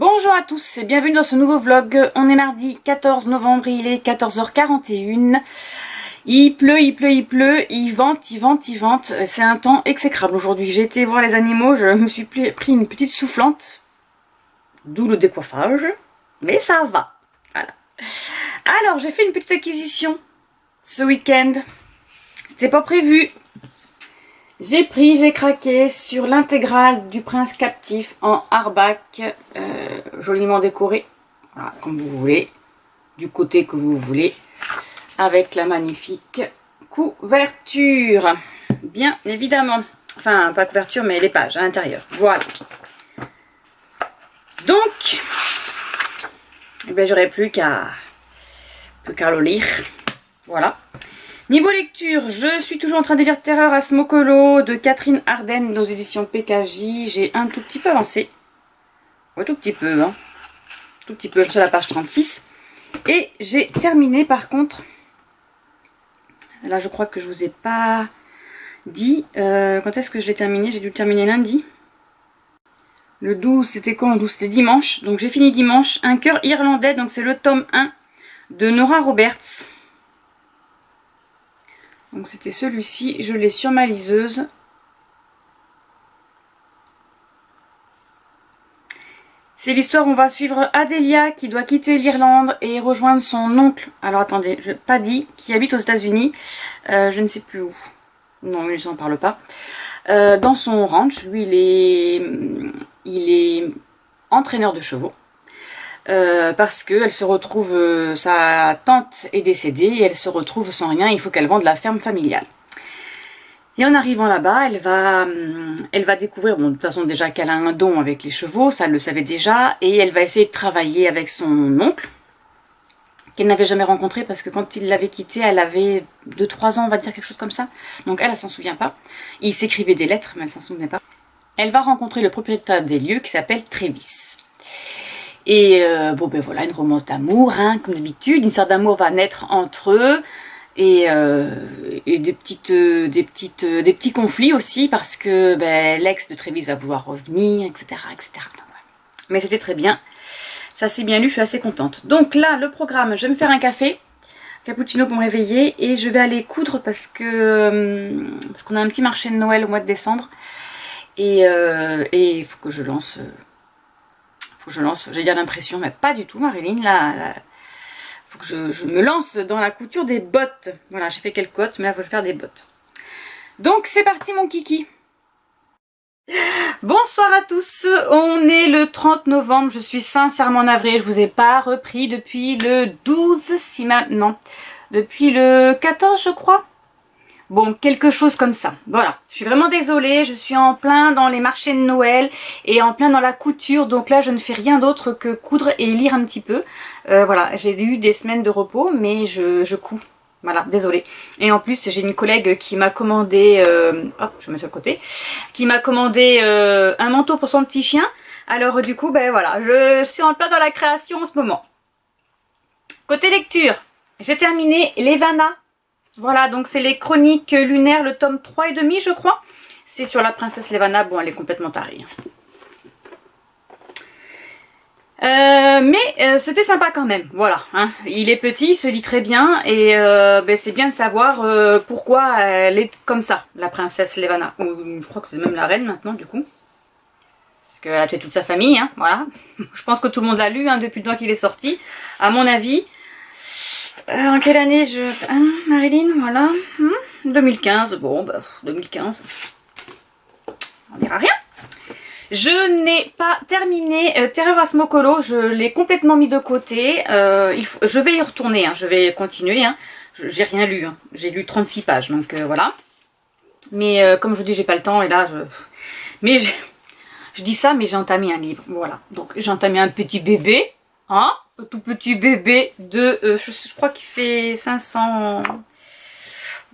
Bonjour à tous et bienvenue dans ce nouveau vlog. On est mardi 14 novembre, il est 14h41. Il pleut, il vente. C'est un temps exécrable aujourd'hui. J'ai été voir les animaux, je me suis pris une petite soufflante. D'où le décoiffage. Mais ça va. Voilà. Alors, j'ai fait une petite acquisition ce week-end. C'était pas prévu. J'ai craqué sur l'intégrale du Prince Captif en arbac, joliment décoré, voilà, comme vous voulez, du côté que vous voulez, avec la magnifique couverture, bien évidemment, enfin pas couverture mais les pages à l'intérieur, voilà. Donc, eh bien, j'aurais plus qu'à le lire, voilà. Niveau lecture, je suis toujours en train de lire Terreur à Smokolo de Catherine Arden aux éditions PKJ. J'ai un tout petit peu avancé. Ouais, tout petit peu, hein. Tout petit peu, je suis à la page 36. Et j'ai terminé par contre. Là, je crois que je vous ai pas dit. Quand est-ce que je l'ai terminé? J'ai dû le terminer lundi. Le 12, c'était quand? Le 12, c'était dimanche. Donc j'ai fini dimanche. Un cœur irlandais, donc c'est le tome 1 de Nora Roberts. Donc c'était celui-ci, je l'ai sur ma liseuse. C'est l'histoire où on va suivre Adélia qui doit quitter l'Irlande et rejoindre son oncle. Alors attendez, pas dit, qui habite aux États-Unis. Je ne sais plus où. Non, il n'en parle pas. Dans son ranch, lui il est entraîneur de chevaux. Parce qu'elle se retrouve, sa tante est décédée et elle se retrouve sans rien, il faut qu'elle vende la ferme familiale. Et en arrivant là-bas, elle va découvrir, bon de toute façon déjà qu'elle a un don avec les chevaux, ça elle le savait déjà, et elle va essayer de travailler avec son oncle, qu'elle n'avait jamais rencontré parce que quand il l'avait quittée, elle avait 2-3 ans, on va dire quelque chose comme ça, donc elle s'en souvient pas. Il s'écrivait des lettres, mais elle s'en souvenait pas. Elle va rencontrer le propriétaire des lieux qui s'appelle Trévis. Et bon ben voilà, une romance d'amour, hein, comme d'habitude, une histoire d'amour va naître entre eux et des petits conflits aussi parce que ben, l'ex de Trévis va vouloir revenir, etc. etc. Donc, ouais. Mais c'était très bien, ça s'est bien lu, je suis assez contente. Donc là, le programme, je vais me faire un café, cappuccino pour me réveiller et je vais aller coudre parce qu'on a un petit marché de Noël au mois de décembre et il faut que je lance... j'allais dire l'impression, mais pas du tout Marilyn, là, faut que je me lance dans la couture des bottes. Voilà, j'ai fait quelques bottes, mais là, il faut faire des bottes. Donc, c'est parti mon kiki. Bonsoir à tous, on est le 30 novembre, je suis sincèrement navrée, je vous ai pas repris depuis le 12, si maintenant, depuis le 14 je crois. Bon, quelque chose comme ça. Voilà, je suis vraiment désolée, je suis en plein dans les marchés de Noël et en plein dans la couture. Donc là, je ne fais rien d'autre que coudre et lire un petit peu. Voilà, j'ai eu des semaines de repos, mais je couds. Voilà, désolée. Et en plus, j'ai une collègue qui m'a commandé... hop, je mets sur le côté. Qui m'a commandé un manteau pour son petit chien. Alors du coup, ben voilà, je suis en plein dans la création en ce moment. Côté lecture, j'ai terminé Levana. Voilà, donc c'est les chroniques lunaires, le tome 3,5 je crois. C'est sur la princesse Levana, bon elle est complètement tarée. Mais c'était sympa quand même, voilà. Hein. Il est petit, il se lit très bien et ben, c'est bien de savoir pourquoi elle est comme ça, la princesse Levana. Je crois que c'est même la reine maintenant du coup. Parce qu'elle a tué toute sa famille, hein, voilà. Je pense que tout le monde l'a lu hein, depuis le temps qu'il est sorti, à mon avis. En quelle année Marilyn, voilà. 2015, bon, bah, 2015. On dira rien. Je n'ai pas terminé Terreur à Smokolo, je l'ai complètement mis de côté. Je vais y retourner, hein, je vais continuer. Hein. J'ai rien lu, hein. J'ai lu 36 pages, donc voilà. Mais comme je vous dis, j'ai pas le temps et là, je dis ça, mais j'ai entamé un livre, voilà. Donc j'ai entamé un petit bébé, hein. Tout petit bébé de, je crois qu'il fait 500,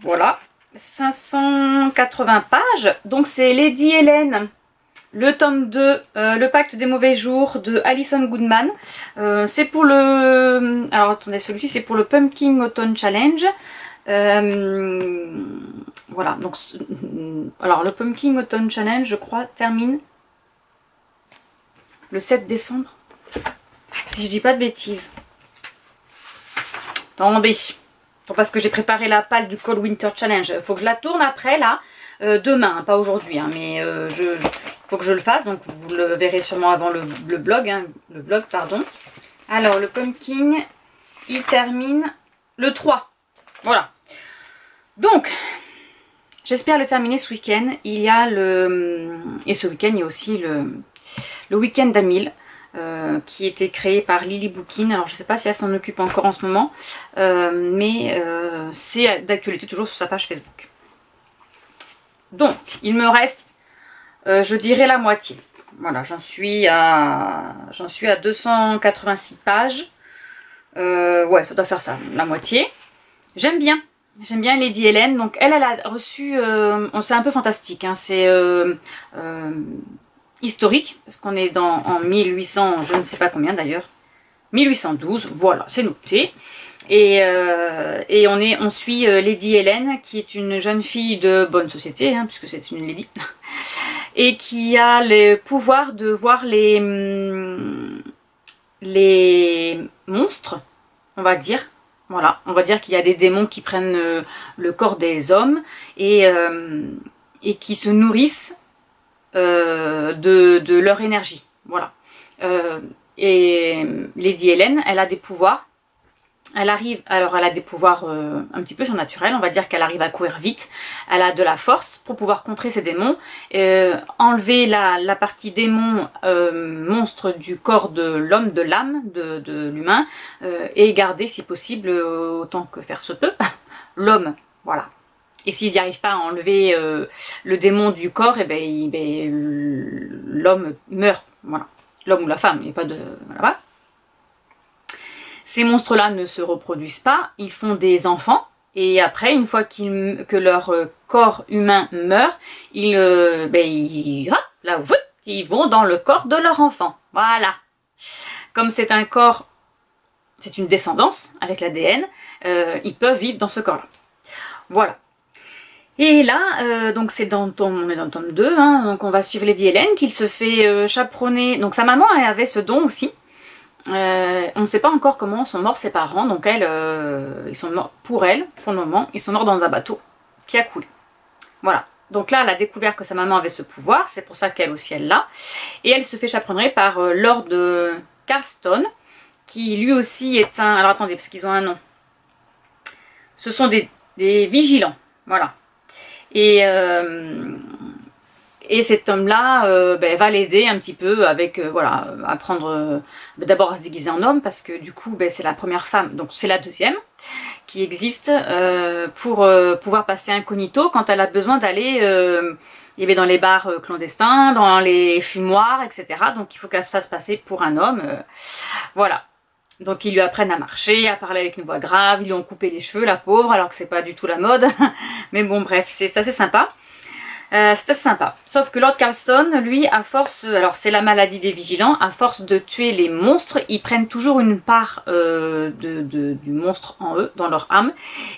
voilà, 580 pages. Donc c'est Lady Hélène, le tome 2, le pacte des mauvais jours de Alison Goodman. C'est pour le, alors attendez, celui-ci c'est pour le Pumpkin Autumn Challenge. Voilà, donc, alors le Pumpkin Autumn Challenge, je crois, termine le 7 décembre. Si je dis pas de bêtises. Attendez. Parce que j'ai préparé la palle du Cold Winter Challenge. Il faut que je la tourne après là. Demain, hein, pas aujourd'hui. Hein, mais faut que je le fasse. Donc vous le verrez sûrement avant le blog. Hein, le blog, pardon. Alors le pumpkin, il termine le 3. Voilà. Donc, j'espère le terminer ce week-end. Il y a et ce week-end, il y a aussi le week-end d'Amil. Qui était créé par Lily Bookin. Alors je ne sais pas si elle s'en occupe encore en ce moment, mais c'est d'actualité toujours sur sa page Facebook. Donc il me reste, je dirais la moitié. Voilà, j'en suis à 286 pages. Ouais, ça doit faire ça, la moitié. J'aime bien Lady Helen. Donc elle a reçu, c'est un peu fantastique, hein, c'est historique, parce qu'on est en 1800, je ne sais pas combien d'ailleurs, 1812, voilà, c'est noté. Et on suit Lady Helen, qui est une jeune fille de bonne société, hein, puisque c'est une lady, et qui a le pouvoir de voir les monstres, on va dire. Voilà, on va dire qu'il y a des démons qui prennent le corps des hommes et qui se nourrissent de leur énergie, voilà. Et Lady Helen, elle a des pouvoirs. Elle a des pouvoirs un petit peu surnaturels, on va dire qu'elle arrive à courir vite. Elle a de la force pour pouvoir contrer ces démons, enlever la partie démon monstre du corps de l'homme, de l'âme, de l'humain, et garder si possible, autant que faire se peut, l'homme, voilà. Et s'ils n'y arrivent pas à enlever le démon du corps, l'homme meurt. Voilà. L'homme ou la femme, il n'y a pas de... Voilà. Ces monstres-là ne se reproduisent pas, ils font des enfants. Et après, une fois que leur corps humain meurt, ils vont dans le corps de leur enfant. Voilà. Comme c'est un corps, c'est une descendance avec l'ADN, ils peuvent vivre dans ce corps-là. Voilà. Et là, donc c'est on est dans le tome 2, hein, donc on va suivre Lady Helen, qui se fait chaperonner. Donc sa maman elle avait ce don aussi. On ne sait pas encore comment sont morts ses parents, donc ils sont morts pour le moment, ils sont morts dans un bateau qui a coulé. Voilà. Donc là, elle a découvert que sa maman avait ce pouvoir, c'est pour ça qu'elle aussi elle l'a. Et elle se fait chaperonner par Lord Carston, qui lui aussi est un... Alors attendez, parce qu'ils ont un nom. Ce sont des vigilants, voilà. Et cet homme-là va l'aider un petit peu avec, voilà, apprendre d'abord à se déguiser en homme, parce que du coup, c'est la première femme, donc c'est la deuxième, qui existe pour pouvoir passer incognito quand elle a besoin d'aller dans les bars clandestins, dans les fumoirs, etc. Donc il faut qu'elle se fasse passer pour un homme, voilà. Donc ils lui apprennent à marcher, à parler avec une voix grave, ils lui ont coupé les cheveux, la pauvre, alors que c'est pas du tout la mode. Mais bon bref, c'est assez sympa. C'est assez sympa. Sauf que Lord Carston, lui, à force, alors c'est la maladie des vigilants, à force de tuer les monstres, ils prennent toujours une part du monstre en eux, dans leur âme.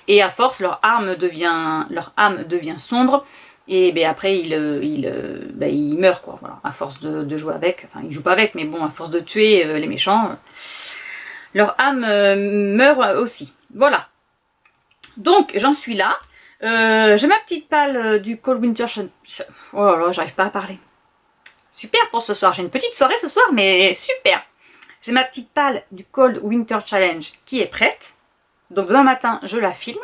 Et à force, leur âme devient sombre. Et après, ils meurent, quoi. Voilà, à force de jouer avec. Enfin, ils jouent pas avec, mais bon, à force de tuer les méchants... leur âme meurt aussi. Voilà. Donc, j'en suis là. J'ai ma petite palle du Cold Winter Challenge. Oh là là, j'arrive pas à parler. Super pour ce soir. J'ai une petite soirée ce soir, mais super. J'ai ma petite palle du Cold Winter Challenge qui est prête. Donc, demain matin, je la filme.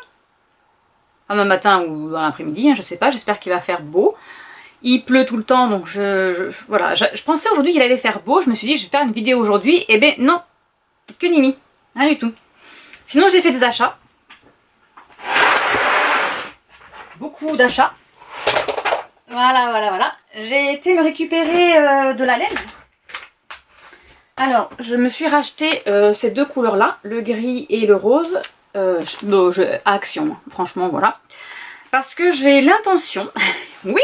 Demain matin ou dans l'après-midi, hein, je sais pas. J'espère qu'il va faire beau. Il pleut tout le temps, donc voilà. Je pensais aujourd'hui qu'il allait faire beau. Je me suis dit, je vais faire une vidéo aujourd'hui. Eh ben non. Que nini, rien du tout. Sinon j'ai fait des achats. Beaucoup d'achats. Voilà. J'ai été me récupérer de la laine. Alors, je me suis racheté ces deux couleurs-là, le gris et le rose. À Action, franchement, voilà. Parce que j'ai l'intention, oui,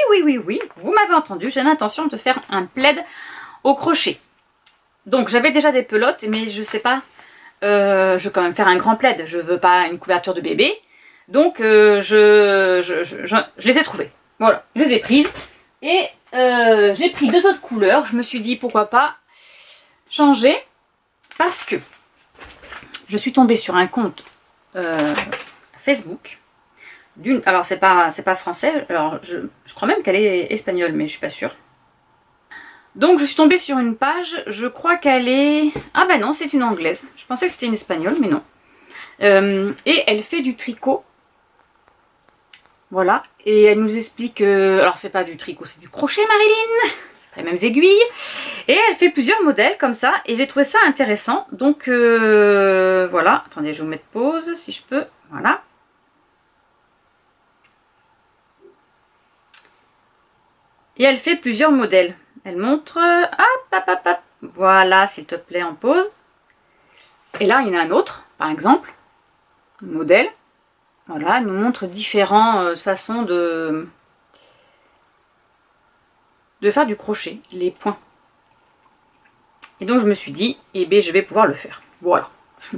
vous m'avez entendu, j'ai l'intention de faire un plaid au crochet. Donc j'avais déjà des pelotes, mais je sais pas, je vais quand même faire un grand plaid, je veux pas une couverture de bébé, donc je les ai trouvées, voilà, je les ai prises, et j'ai pris deux autres couleurs, je me suis dit pourquoi pas changer, parce que je suis tombée sur un compte Facebook d'une... Alors c'est pas français, alors je crois même qu'elle est espagnole, mais je suis pas sûre. Donc je suis tombée sur une page, je crois qu'elle est... Ah ben non, c'est une anglaise. Je pensais que c'était une espagnole, mais non. Et elle fait du tricot. Voilà. Et elle nous explique... alors c'est pas du tricot, c'est du crochet, Marilyn. C'est pas les mêmes aiguilles. Et elle fait plusieurs modèles comme ça. Et j'ai trouvé ça intéressant. Donc voilà. Attendez, je vais vous mettre pause si je peux. Voilà. Et elle fait plusieurs modèles. Elle montre... hop. Voilà, s'il te plaît, en pause. Et là, il y en a un autre, par exemple. Modèle. Voilà, elle nous montre différentes façons de faire du crochet, les points. Et donc je me suis dit, eh bien je vais pouvoir le faire. Voilà. Je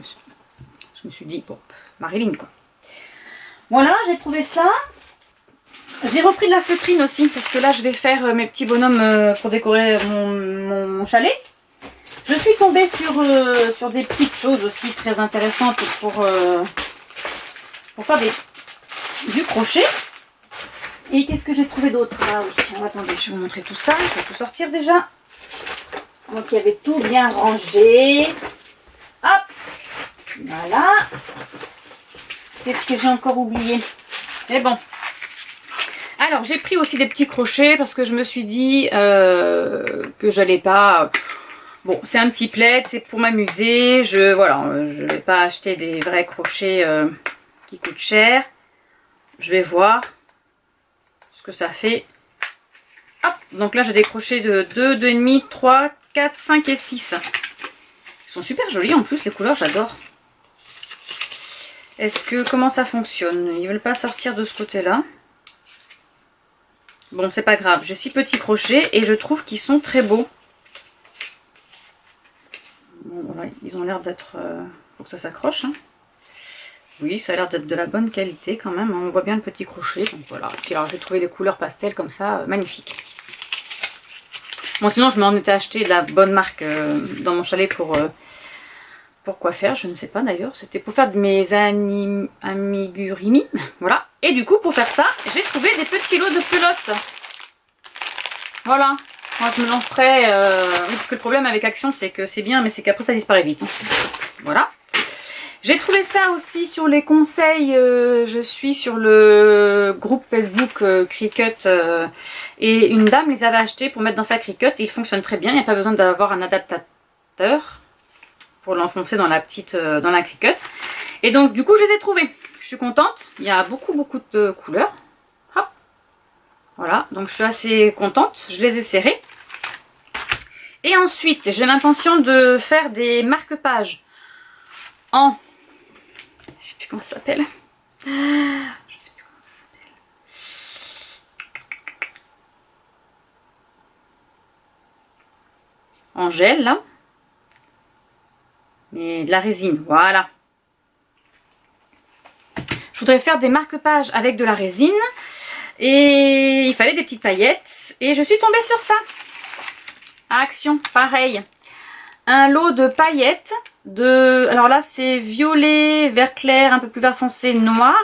me suis dit, bon, Marilyn quoi. Voilà, j'ai trouvé ça. J'ai repris de la feutrine aussi, parce que là je vais faire mes petits bonhommes pour décorer mon chalet. Je suis tombée sur des petites choses aussi très intéressantes pour faire du crochet. Et qu'est-ce que j'ai trouvé d'autre là aussi? Attendez, je vais vous montrer tout ça. Je vais tout sortir déjà. Donc il y avait tout bien rangé. Hop. Voilà. Qu'est-ce que j'ai encore oublié? C'est bon. Alors j'ai pris aussi des petits crochets parce que je me suis dit que j'allais pas... Bon, c'est un petit plaid, c'est pour m'amuser. Voilà, je vais pas acheter des vrais crochets qui coûtent cher. Je vais voir ce que ça fait. Hop, donc là j'ai des crochets de 2, 2,5, 3, 4, 5 et 6. Ils sont super jolis en plus, les couleurs j'adore. Comment ça fonctionne? Ils veulent pas sortir de ce côté-là. Bon, c'est pas grave, j'ai 6 petits crochets et je trouve qu'ils sont très beaux. Bon, voilà, ils ont l'air d'être... faut que ça s'accroche. Hein. Oui, ça a l'air d'être de la bonne qualité quand même. On voit bien le petit crochet. Donc voilà. Puis alors j'ai trouvé des couleurs pastel comme ça, magnifiques. Bon, sinon je m'en étais acheté de la bonne marque dans mon chalet pour quoi faire, je ne sais pas d'ailleurs. C'était pour faire de mes amigurumi. Voilà. Et du coup, pour faire ça, j'ai trouvé des petits lots de pelotes. Voilà. Moi, je me lancerai... parce que le problème avec Action, c'est que c'est bien, mais c'est qu'après, ça disparaît vite. Voilà. J'ai trouvé ça aussi sur les conseils. Je suis sur le groupe Facebook Cricut. Et une dame les avait achetés pour mettre dans sa Cricut. Et ils fonctionnent très bien. Il n'y a pas besoin d'avoir un adaptateur pour l'enfoncer dans la Cricut. Et donc, du coup, je les ai trouvés. Je suis contente. Il y a beaucoup de couleurs. Hop. Voilà. Donc, je suis assez contente. Je les ai serrés. Et ensuite, j'ai l'intention de faire des marque-pages en... Je sais plus comment ça s'appelle. Je sais plus comment ça s'appelle. En gel, là. Mais de la résine, voilà. Je voudrais faire des marque-pages avec de la résine. Et il fallait des petites paillettes. Et je suis tombée sur ça. Action, pareil. Un lot de paillettes. Alors là, c'est violet, vert clair, un peu plus vert foncé, noir.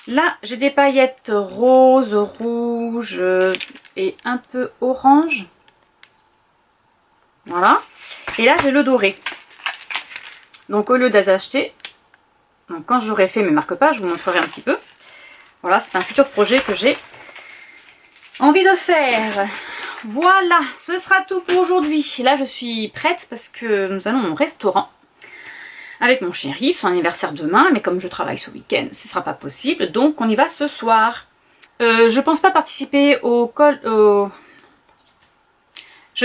Là, j'ai des paillettes roses, rouges et un peu orange. Voilà. Et là, j'ai le doré. Donc, au lieu de les acheter, donc quand j'aurai fait mes marque-pages, je vous montrerai un petit peu. Voilà, c'est un futur projet que j'ai envie de faire. Voilà, ce sera tout pour aujourd'hui. Là, je suis prête parce que nous allons au restaurant avec mon chéri, son anniversaire demain. Mais comme je travaille ce week-end, ce ne sera pas possible. Donc, on y va ce soir. Je pense pas participer Je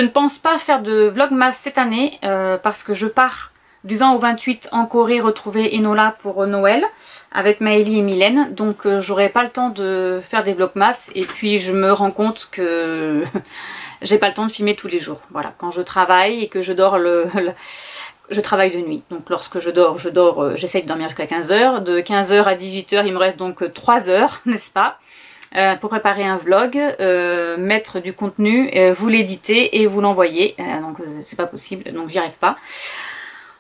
ne pense pas faire de vlogmas cette année parce que je pars du 20 au 28 en Corée retrouver Enola pour Noël avec Maëlie et Mylène. Donc j'aurai pas le temps de faire des vlogmas et puis je me rends compte que j'ai pas le temps de filmer tous les jours. Voilà, quand je travaille et que je dors je travaille de nuit. Donc lorsque je dors, j'essaye de dormir jusqu'à 15 h. De 15 h à 18 h, il me reste donc 3 heures, n'est-ce pas, pour préparer un vlog, mettre du contenu, vous l'éditer et vous l'envoyer. Donc c'est pas possible, donc j'y arrive pas.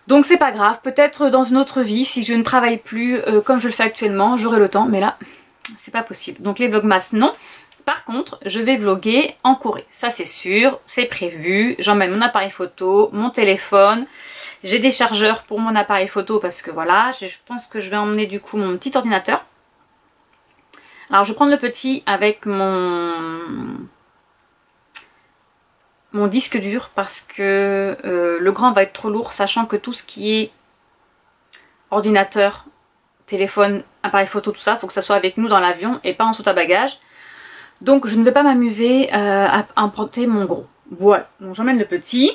Donc c'est pas grave, peut-être dans une autre vie, si je ne travaille plus comme je le fais actuellement, j'aurai le temps, mais là, c'est pas possible. Donc les vlogmas, non. Par contre, je vais vlogger en Corée, ça c'est sûr, c'est prévu. J'emmène mon appareil photo, mon téléphone, j'ai des chargeurs pour mon appareil photo parce que voilà, je pense que je vais emmener du coup mon petit ordinateur. Alors je vais prendre le petit avec mon disque dur parce que le grand va être trop lourd, sachant que tout ce qui est ordinateur, téléphone, appareil photo, tout ça, il faut que ça soit avec nous dans l'avion et pas en soute à bagages. Donc je ne vais pas m'amuser à emprunter mon gros. Voilà, donc j'emmène le petit.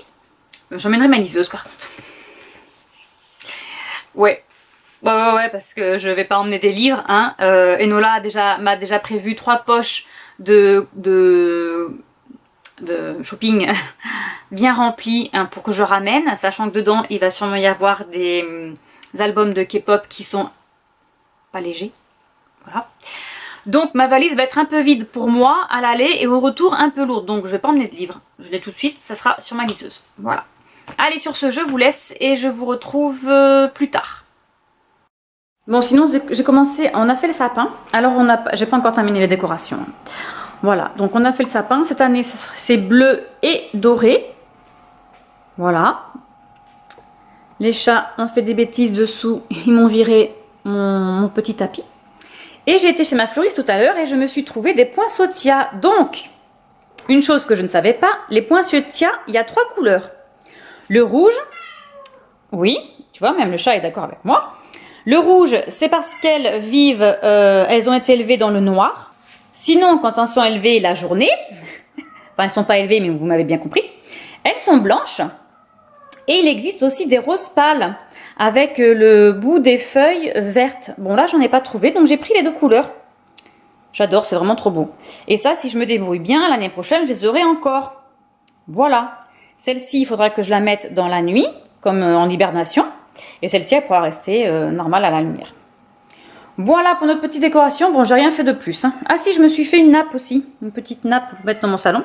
J'emmènerai ma liseuse par contre. Ouais. Ouais, parce que je vais pas emmener des livres. Hein. Enola m'a déjà prévu 3 poches de shopping bien remplies hein, pour que je ramène. Sachant que dedans il va sûrement y avoir des albums de K-pop qui sont pas légers. Voilà. Donc ma valise va être un peu vide pour moi à l'aller et au retour un peu lourde. Donc je vais pas emmener de livres. Je l'ai tout de suite, ça sera sur ma liseuse. Voilà. Allez, sur ce, je vous laisse et je vous retrouve plus tard. Bon, sinon j'ai commencé, on a fait le sapin. Alors j'ai pas encore terminé les décorations. Voilà, donc on a fait le sapin. Cette année c'est bleu et doré. Voilà. Les chats ont fait des bêtises dessous. Ils m'ont viré mon petit tapis. Et j'ai été chez ma fleuriste tout à l'heure et je me suis trouvé des poinsettias. Donc, une chose que je ne savais pas, les poinsettias, il y a 3 couleurs. Le rouge, oui, tu vois, même le chat est d'accord avec moi. Le rouge, c'est parce qu'elles vivent, elles ont été élevées dans le noir. Sinon, quand elles sont élevées la journée, enfin elles ne sont pas élevées, mais vous m'avez bien compris, elles sont blanches. Et il existe aussi des roses pâles avec le bout des feuilles vertes. Bon là j'en ai pas trouvé donc j'ai pris les 2 couleurs. J'adore, c'est vraiment trop beau. Et ça si je me débrouille bien l'année prochaine je les aurai encore. Voilà. Celle-ci il faudra que je la mette dans la nuit comme en hibernation. Et celle-ci elle pourra rester normale à la lumière. Voilà pour notre petite décoration. Bon j'ai rien fait de plus. Hein. Ah si je me suis fait une nappe aussi. Une petite nappe pour mettre dans mon salon.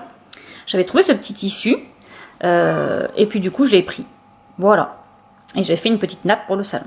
J'avais trouvé ce petit tissu. Et puis du coup je l'ai pris. Voilà. Et j'ai fait une petite nappe pour le salon.